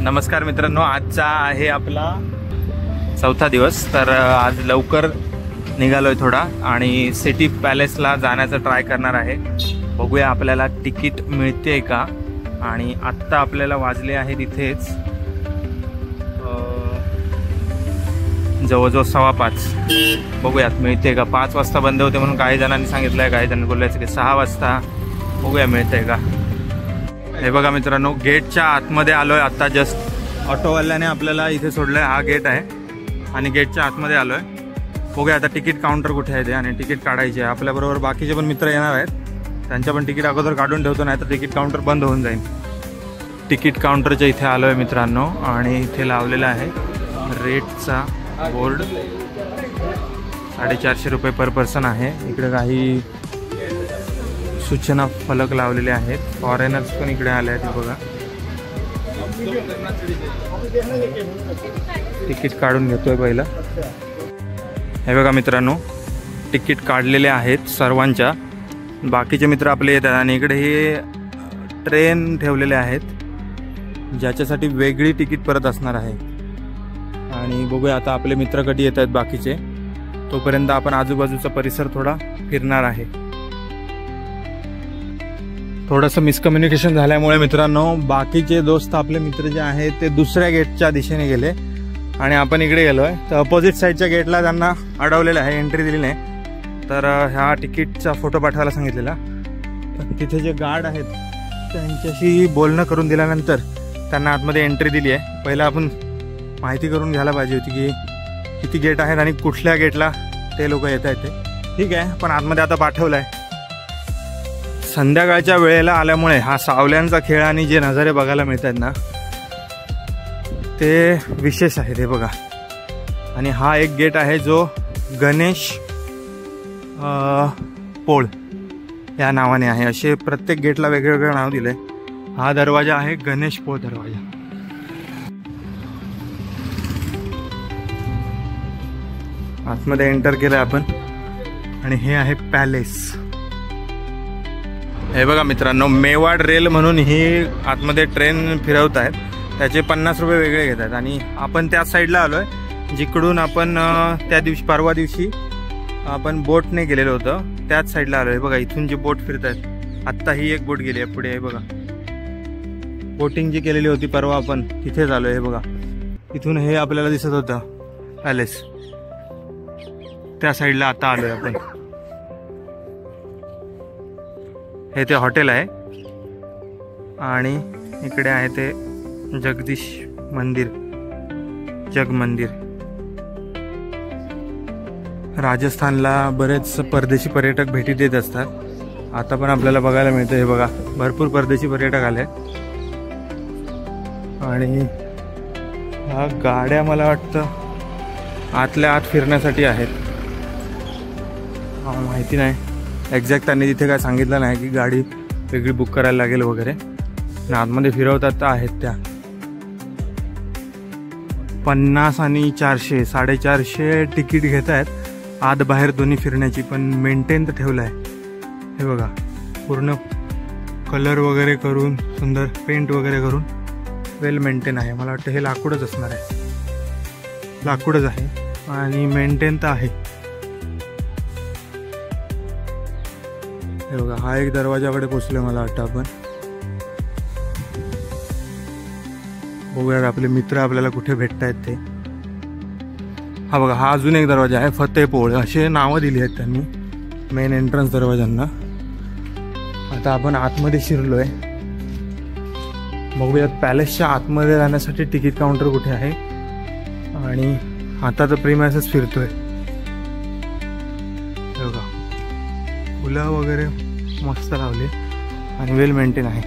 नमस्कार मित्रांनो, आजचा आहे आपला चौथा दिवस। तर आज लवकर निघालोय थोडा आणि सिटी पॅलेसला जाण्याचा ट्राय करणार आहे। बघूया आपल्याला तिकीट मिळते का। आणि आत्ता आपल्याला वाजले आहेत इथेच जवळजवळ 5:15। बघूयात मिळते का। 5 वाजता बंद होते म्हणून काही जणांनी सांगितलं आहे, काही जणांनी बोलायचं की 6 वाजता। बघूया मिळते का। हे बघा मित्रांनो, गेटच्या आतमध्ये आलोय आता। जस्ट ऑटोवाल्याने आपल्याला इथे सोडलंय। हा गेट आहे आणि गेटच्या आतमध्ये आलोय। बघूया आता तिकीट काउंटर कुठे आहे ते आणि तिकीट काढायचे आहे। आपल्याबरोबर बाकीचे पण मित्र येणार आहेत, त्यांच्या पण तिकीट अगोदर काढून ठेवतो, नाही तर तिकीट काउंटर बंद होऊन जाईल। तिकीट काउंटरच्या इथे आलोय मित्रांनो आणि इथे लावलेला आहे रेटचा बोर्ड। 450 रुपये पर पर्सन आहे। इकडे काही सूचना फलक लावलेले आहेत। फॉरेनर्स पण इकडे आले आहेत। बघा तिकीट काढून घेतोय पहिला। हे बघा मित्रांनो, तिकीट काढलेले आहेत सर्वांच्या। बाकीचे मित्र आपले येतात आणि इकडे हे ट्रेन ठेवलेले आहेत, ज्याच्यासाठी वेगळी तिकीट परत असणार आहे। आणि बघूया आता आपले मित्र कधी येत आहेत बाकीचे। तोपर्यंत आपण आजूबाजूचा परिसर थोडा फिरणार आहे। थोडंसं मिसकम्युनिकेशन झाल्यामुळे मित्रांनो, बाकीचे दोस्त आपले मित्र जे आहेत ते दुसऱ्या गेटच्या दिशेने गेले आणि आपण इकडे गेलोय। तर अपोजिट साईडच्या गेटला त्यांना अडवलेलं आहे, एंट्री दिली नाही। तर ह्या तिकीटचा फोटो पाठवायला सांगितलेला। तिथे जे गार्ड आहेत त्यांच्याशी बोलणं करून दिल्यानंतर त्यांना आतमध्ये एंट्री दिली आहे। पहिला आपण माहिती करून घ्यायला पाहिजे होती की किती गेट आहेत आणि कुठल्या गेटला ते लोक येत आहेत ते। ठीक आहे, पण आतमध्ये आता पाठवलं आहे। संध्याकाळच्या वेळेला आल्यामुळे हा सावल्यांचा खेळ आणि जे नजारे बघायला मिळतात ना, ते विशेष आहे। ते बघा, आणि हा एक गेट आहे जो गणेश पोळ या नावाने आहे। असे प्रत्येक गेटला वेगवेगळं नाव दिलंय। हा दरवाजा आहे गणेश पोळ दरवाजा। आतमध्ये एंटर केलंय आपण आणि हे आहे पॅलेस। हे बघा मित्रांनो, मेवाड रेल म्हणून ही आतमध्ये ट्रेन फिरवत आहेत। त्याचे 50 रुपये वेगळे घेत आहेत आणि आपण त्याच साईडला आलोय जिकडून आपण त्या दिवशी परवा दिवशी आपण बोटने गेलेलो होतो, त्याच साईडला आलोय। बघा इथून जे बोट फिरत आहेत, आत्ता ही एक बोट गेली आहे पुढे। हे बघा, बोटिंग जी केलेली होती परवा आपण तिथेच आलोय। हे बघा, इथून हे आपल्याला दिसत होतं पॅलेस, त्या साईडला आता आलोय आपण। हे ते हॉटेल आहे आणि इकडे आहे ते जगदीश मंदिर, जग मंदिर। राजस्थानला बरेच परदेशी पर्यटक भेटी देत असतात। आता पण आपल्याला बघायला मिळतं। हे बघा, भरपूर परदेशी पर्यटक आले आणि ह्या गाड्या मला वाटतं आतल्या आत फिरण्यासाठी आहेत। माहिती नाही एक्झॅक्ट, त्यांनी तिथे काय सांगितलं नाही की गाडी वेगळी बुक करायला लागेल वगैरे। आतमध्ये फिरवतात तर आहेत त्या। 50 आणि 400, 450 तिकीट घेत आहेत आत बाहेर दोन्ही फिरण्याची, पण मेंटेन तर ठेवलं आहे। हे बघा, पूर्ण कलर वगैरे करून, सुंदर पेंट वगैरे करून वेल मेंटेन आहे। मला वाटतं हे लाकूडच असणार आहे, लाकूडच आहे आणि मेंटेन तर आहे। हे बघा, हा एक दरवाजाकडे पोचलोय मला वाटतं आपण। बघूया आपले मित्र आपल्याला कुठे भेटतायत ते। हा बघा, हा अजून एक दरवाजा आहे, फतेहपोळ असे नावं दिली आहेत त्यांनी मेन एंट्रन्स दरवाजांना। आता आपण आतमध्ये शिरलोय। बघूयात पॅलेसच्या आतमध्ये जाण्यासाठी तिकीट काउंटर कुठे आहे। आणि आता तर प्रीमाइसच फिरतोय। बघा, फुलं वगैरे मस्त लावले आणि वेल मेंटेन आहे।